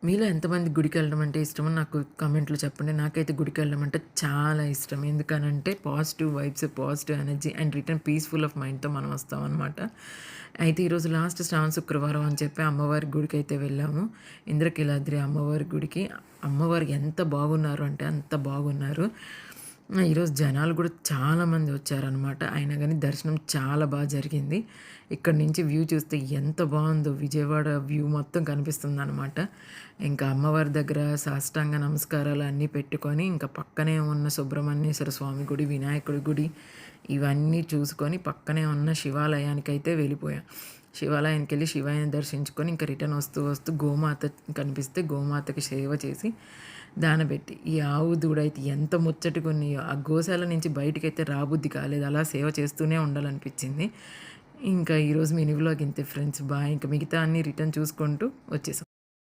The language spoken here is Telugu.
మీలో ఎంతమందికి గుడికెళ్ళడం అంటే ఇష్టమో నాకు కామెంట్‌లో చెప్పండి. నాకైతే గుడికెళ్ళడం అంటే చాలా ఇష్టం. ఎందుకనంటే positive vibes, positive energy and return peaceful of మైండ్‌తో మనం వస్తామనమాట. అయితే ఈరోజు లాస్ట్ శ్రావణ శుక్రవారం అని చెప్పి అమ్మవారి గుడికైతే వెళ్ళాము. ఇంద్రకీలాద్రి అమ్మవారి గుడికి. అమ్మవారు ఎంత బాగున్నారు అంటే అంత బాగున్నారు. ఈరోజు జనాలు కూడా చాలామంది వచ్చారనమాట. అయినా గానీ దర్శనం చాలా జరిగింది. ఇక్కడి నుంచి వ్యూ చూస్తే ఎంత బావుందో విజయవాడ వ్యూ మొత్తం కనిపిస్తుందనమాట. ఇంకా అమ్మవారి దగ్గర సాష్టాంగ నమస్కారాలు అన్నీ పెట్టుకొని, ఇంకా పక్కనే ఉన్న సుబ్రహ్మణ్యేశ్వర స్వామి గుడి, వినాయకుడి గుడి ఇవన్నీ చూసుకొని పక్కనే ఉన్న శివాలయానికైతే వెళ్ళిపోయాం. శివాలయానికెళ్ళి శివయ్యని దర్శించుకొని ఇంకా రిటర్న్ వస్తూ గోమాత కనిపిస్తే గోమాతకి సేవ చేసి దానబెట్టి ఈ ఆవు దూడైతే ఎంత ముచ్చటగా ఉన్నాయో ఆ గోశాల నుంచి బయటికైతే రాబుద్ది కాలేదు. అలా సేవ చేస్తూనే ఉండాలనిపించింది. ఇంకా ఈరోజు మినీ వ్లాగ్ ఇంతే ఫ్రెండ్స్. బాయ్. ఇంకా మిగతా అన్నీ రిటర్న్ చూసుకుంటూ వచ్చేసాం.